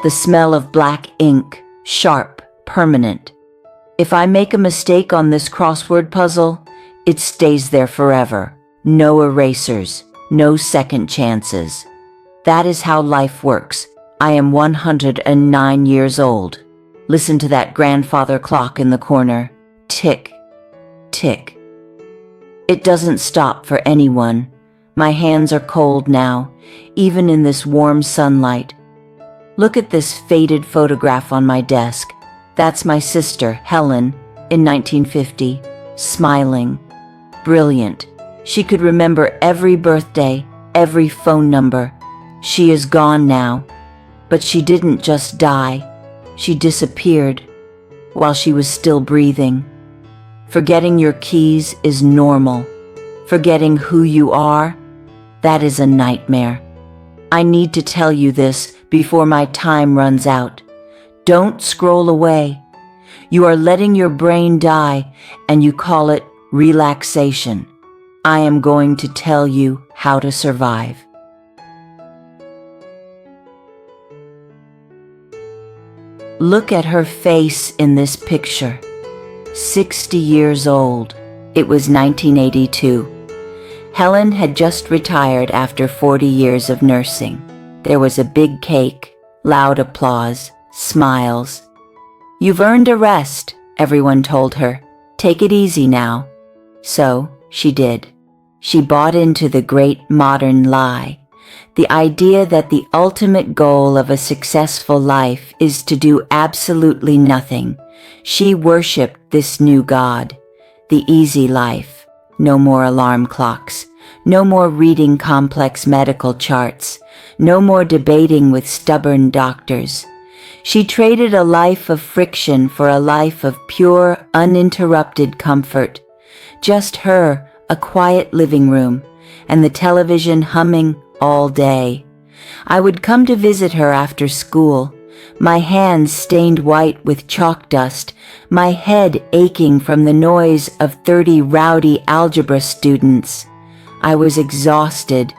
The smell of black ink, sharp, permanent. If I make a mistake on this crossword puzzle, it stays there forever. No erasers, no second chances. That is how life works. I am 109 years old. Listen to that grandfather clock in the corner. Tick, tick. It doesn't stop for anyone. My hands are cold now, even in this warm sunlight. Look at this faded photograph on my desk. That's my sister, Helen, in 1950, smiling. Brilliant. She could remember every birthday, every phone number. She is gone now. But she didn't just die. She disappeared while she was still breathing. Forgetting your keys is normal. Forgetting who you are, that is a nightmare. I need to tell you this before my time runs out. Don't scroll away. You are letting your brain die, and you call it relaxation. I am going to tell you how to survive. Look at her face in this picture. 60 years old. It was 1982. Helen had just retired after 40 years of nursing. There was a big cake, loud applause, smiles. You've earned a rest, everyone told her. Take it easy now. So she did. She bought into the great modern lie. The idea that the ultimate goal of a successful life is to do absolutely nothing. She worshipped this new god. The easy life. No more alarm clocks. No more reading complex medical charts. No more debating with stubborn doctors. She traded a life of friction for a life of pure, uninterrupted comfort. Just her, a quiet living room, and the television humming all day. I would come to visit her after school, my hands stained white with chalk dust, my head aching from the noise of 30 rowdy algebra students. I was exhausted.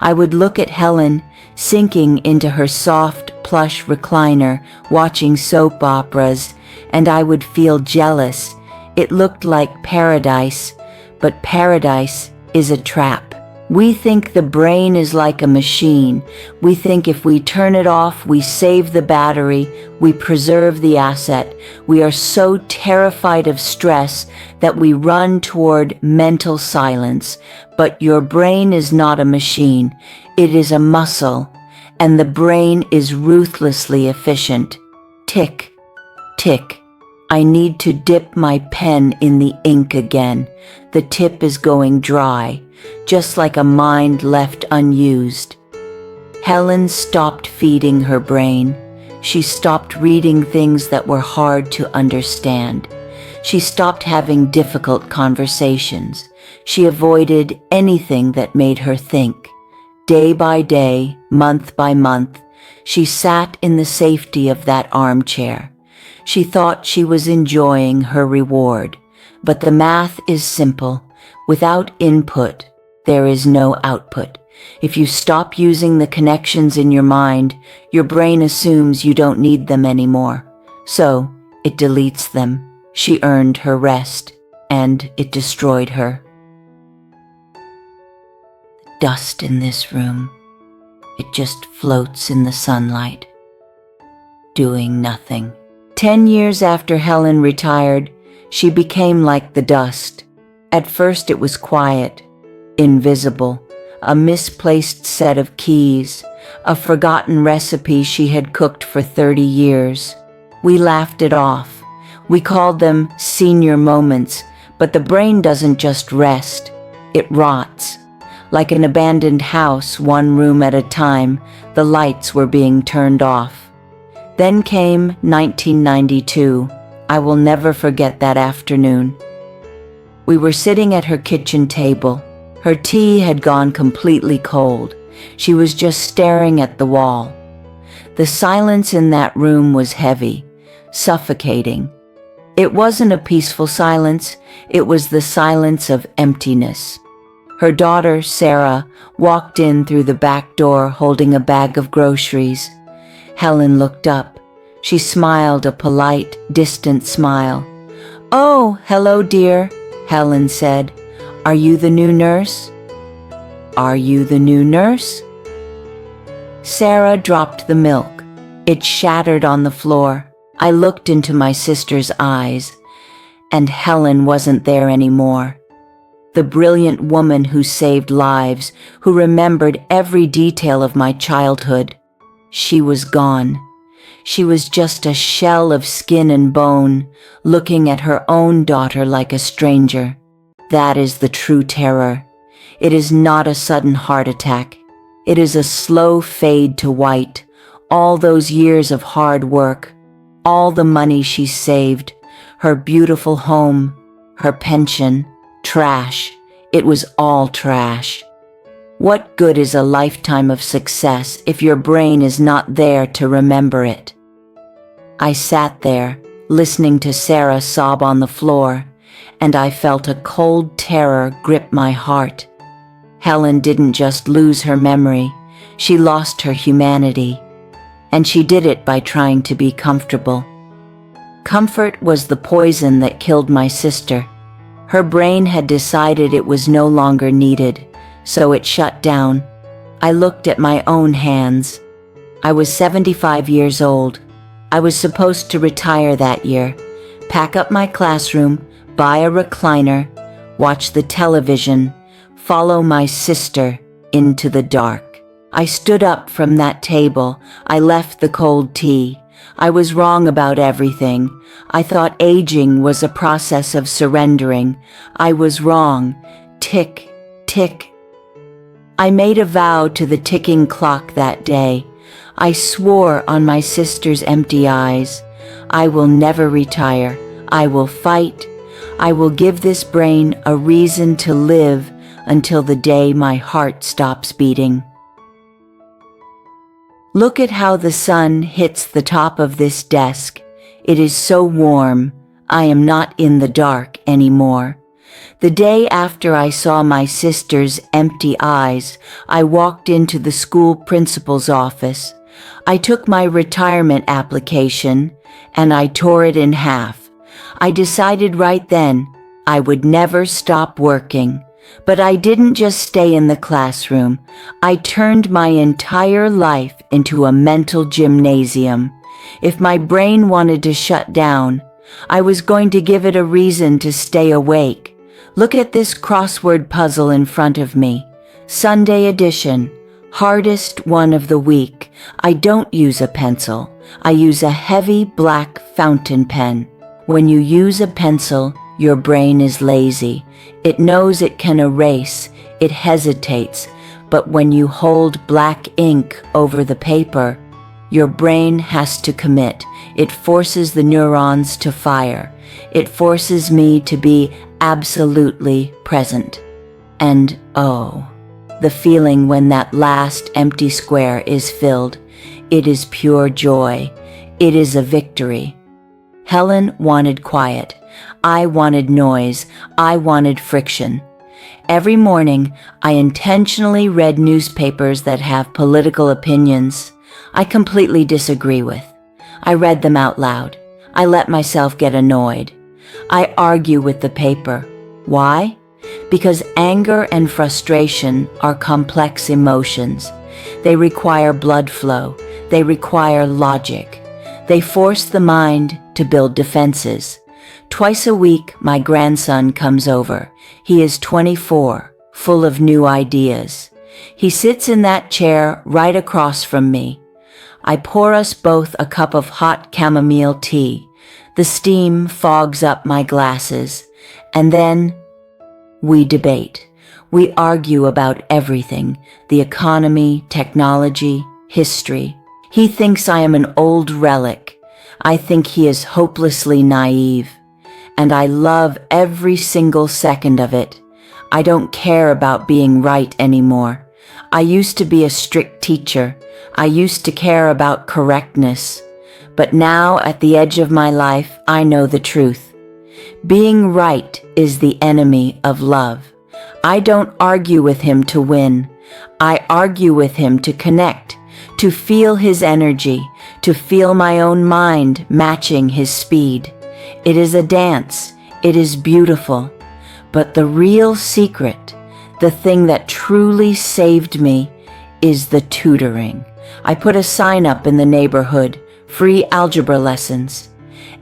I would look at Helen, sinking into her soft, plush recliner, watching soap operas, and I would feel jealous. It looked like paradise, but paradise is a trap. We think the brain is like a machine. We think if we turn it off, we save the battery, we preserve the asset. We are so terrified of stress that we run toward mental silence. But your brain is not a machine. It is a muscle, and the brain is ruthlessly efficient. Tick, tick. I need to dip my pen in the ink again. The tip is going dry, just like a mind left unused. Helen stopped feeding her brain. She stopped reading things that were hard to understand. She stopped having difficult conversations. She avoided anything that made her think. Day by day, month by month, she sat in the safety of that armchair. She thought she was enjoying her reward, but the math is simple. Without input, there is no output. If you stop using the connections in your mind, your brain assumes you don't need them anymore. So it deletes them. She earned her rest, and it destroyed her. The dust in this room, it just floats in the sunlight, doing nothing. 10 years after Helen retired, she became like the dust. At first it was quiet, invisible, a misplaced set of keys, a forgotten recipe she had cooked for 30 years. We laughed it off. We called them senior moments, but the brain doesn't just rest, it rots. Like an abandoned house, one room at a time, the lights were being turned off. Then came 1992. I will never forget that afternoon. We were sitting at her kitchen table. Her tea had gone completely cold. She was just staring at the wall. The silence in that room was heavy, suffocating. It wasn't a peaceful silence. It was the silence of emptiness. Her daughter, Sarah, walked in through the back door holding a bag of groceries. Helen looked up. She smiled a polite, distant smile. "Oh, hello, dear," Helen said. "Are you the new nurse?" "Are you the new nurse?" Sarah dropped the milk. It shattered on the floor. I looked into my sister's eyes, and Helen wasn't there anymore. The brilliant woman who saved lives, who remembered every detail of my childhood. She was gone. She was just a shell of skin and bone, looking at her own daughter like a stranger. That is the true terror. It is not a sudden heart attack. It is a slow fade to white. All those years of hard work, all the money she saved, her beautiful home, her pension, trash. It was all trash. What good is a lifetime of success if your brain is not there to remember it? I sat there, listening to Sarah sob on the floor, and I felt a cold terror grip my heart. Helen didn't just lose her memory, she lost her humanity. And she did it by trying to be comfortable. Comfort was the poison that killed my sister. Her brain had decided it was no longer needed, so it shut down. I looked at my own hands. I was 75 years old. I was supposed to retire that year, pack up my classroom, buy a recliner, watch the television, follow my sister into the dark. I stood up from that table. I left the cold tea. I was wrong about everything. I thought aging was a process of surrendering. I was wrong. Tick, tick. I made a vow to the ticking clock that day. I swore on my sister's empty eyes. I will never retire. I will fight. I will give this brain a reason to live until the day my heart stops beating. Look at how the sun hits the top of this desk. It is so warm. I am not in the dark anymore. The day after I saw my sister's empty eyes, I walked into the school principal's office. I took my retirement application and I tore it in half. I decided right then I would never stop working. But I didn't just stay in the classroom. I turned my entire life into a mental gymnasium. If my brain wanted to shut down, I was going to give it a reason to stay awake. Look at this crossword puzzle in front of me. Sunday edition, hardest one of the week. I don't use a pencil. I use a heavy black fountain pen. When you use a pencil, your brain is lazy. It knows it can erase. It hesitates. But when you hold black ink over the paper, your brain has to commit. It forces the neurons to fire. It forces me to be absolutely present. And oh, the feeling when that last empty square is filled. It is pure joy. It is a victory. Helen wanted quiet. I wanted noise. I wanted friction. Every morning, I intentionally read newspapers that have political opinions I completely disagree with. I read them out loud. I let myself get annoyed. I argue with the paper. Why? Because anger and frustration are complex emotions. They require blood flow. They require logic. They force the mind to build defenses. Twice a week, my grandson comes over. He is 24, full of new ideas. He sits in that chair right across from me. I pour us both a cup of hot chamomile tea. The steam fogs up my glasses. And then we debate. We argue about everything, the economy, technology, history. He thinks I am an old relic. I think he is hopelessly naive. And I love every single second of it. I don't care about being right anymore. I used to be a strict teacher. I used to care about correctness. But now, at the edge of my life, I know the truth. Being right is the enemy of love. I don't argue with him to win. I argue with him to connect, to feel his energy, to feel my own mind matching his speed. It is a dance. It is beautiful. But the real secret, the thing that truly saved me, is the tutoring. I put a sign up in the neighborhood, free algebra lessons.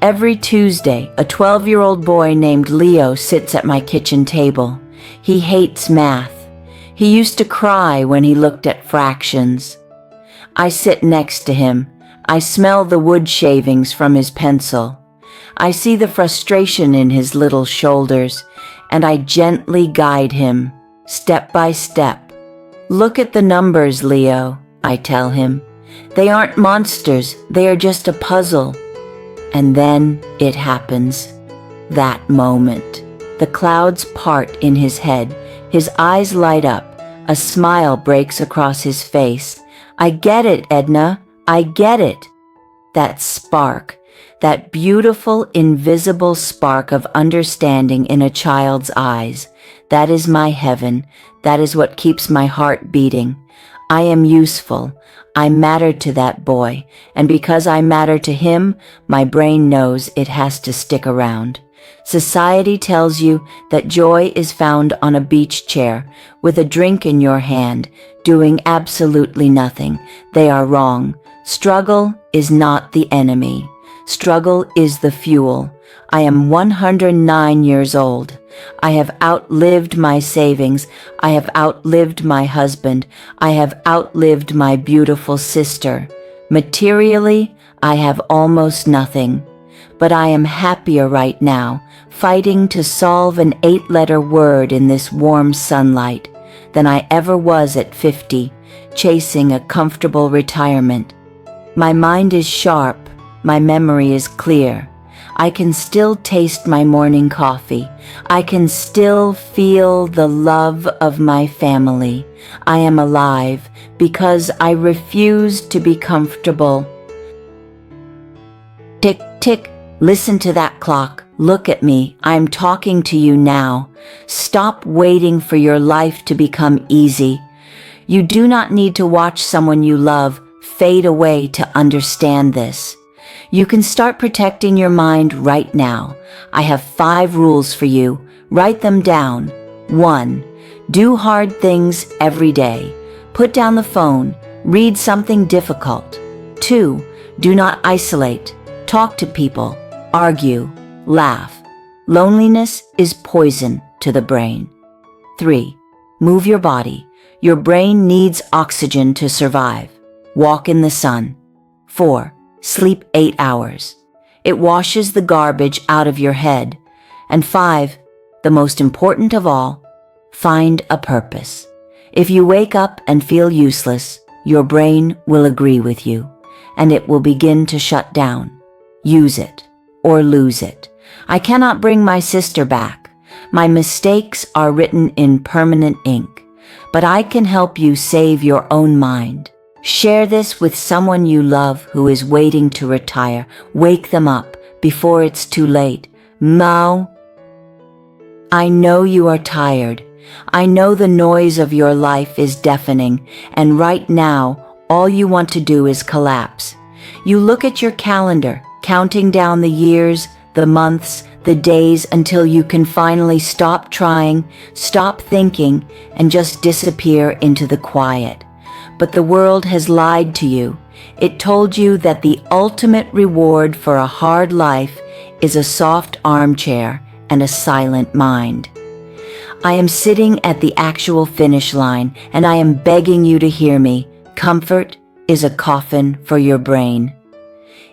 Every Tuesday, a 12-year-old boy named Leo sits at my kitchen table. He hates math. He used to cry when he looked at fractions. I sit next to him. I smell the wood shavings from his pencil. I see the frustration in his little shoulders, and I gently guide him, step by step. Look at the numbers, Leo, I tell him. They aren't monsters, they are just a puzzle. And then it happens. That moment. The clouds part in his head. His eyes light up. A smile breaks across his face. I get it, Edna. I get it. That spark, that beautiful, invisible spark of understanding in a child's eyes. That is my heaven. That is what keeps my heart beating. I am useful. I matter to that boy, and because I matter to him, my brain knows it has to stick around. Society tells you that joy is found on a beach chair, with a drink in your hand, doing absolutely nothing. They are wrong. Struggle is not the enemy. Struggle is the fuel. I am 109 years old. I have outlived my savings. I have outlived my husband. I have outlived my beautiful sister. Materially, I have almost nothing. But I am happier right now, fighting to solve an 8-letter word in this warm sunlight, than I ever was at 50, chasing a comfortable retirement. My mind is sharp. My memory is clear. I can still taste my morning coffee. I can still feel the love of my family. I am alive because I refuse to be comfortable. Tick, tick. Listen to that clock. Look at me. I'm talking to you now. Stop waiting for your life to become easy. You do not need to watch someone you love fade away to understand this. You can start protecting your mind right now. I have 5 rules for you. Write them down. 1. Do hard things every day. Put down the phone. Read something difficult. 2. Do not isolate. Talk to people. Argue. Laugh. Loneliness is poison to the brain. 3. Move your body. Your brain needs oxygen to survive. Walk in the sun. 4. Sleep 8 hours. It washes the garbage out of your head. And 5, the most important of all, find a purpose. If you wake up and feel useless, your brain will agree with you, and it will begin to shut down. Use it or lose it. I cannot bring my sister back. My mistakes are written in permanent ink, but I can help you save your own mind. Share this with someone you love who is waiting to retire. Wake them up before it's too late. Now, I know you are tired. I know the noise of your life is deafening, and right now, all you want to do is collapse. You look at your calendar, counting down the years, the months, the days until you can finally stop trying, stop thinking, and just disappear into the quiet. But the world has lied to you. It told you that the ultimate reward for a hard life is a soft armchair and a silent mind. I am sitting at the actual finish line, and I am begging you to hear me. Comfort is a coffin for your brain.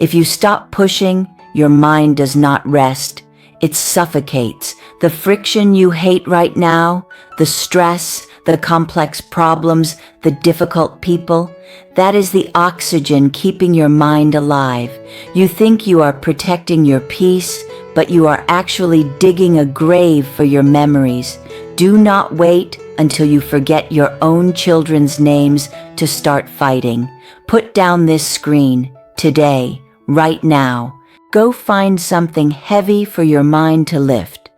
If you stop pushing, your mind does not rest. It suffocates. The friction you hate right now, the stress, the complex problems, the difficult people, that is the oxygen keeping your mind alive. You think you are protecting your peace, but you are actually digging a grave for your memories. Do not wait until you forget your own children's names to start fighting. Put down this screen, today, right now. Go find something heavy for your mind to lift.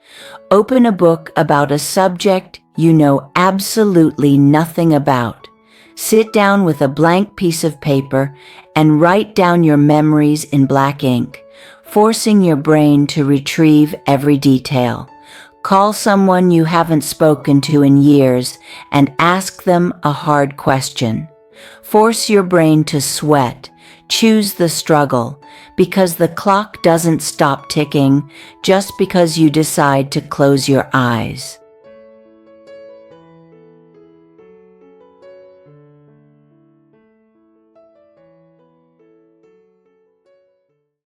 Open a book about a subject you know absolutely nothing about. Sit down with a blank piece of paper and write down your memories in black ink, forcing your brain to retrieve every detail. Call someone you haven't spoken to in years and ask them a hard question. Force your brain to sweat. Choose the struggle, because the clock doesn't stop ticking just because you decide to close your eyes.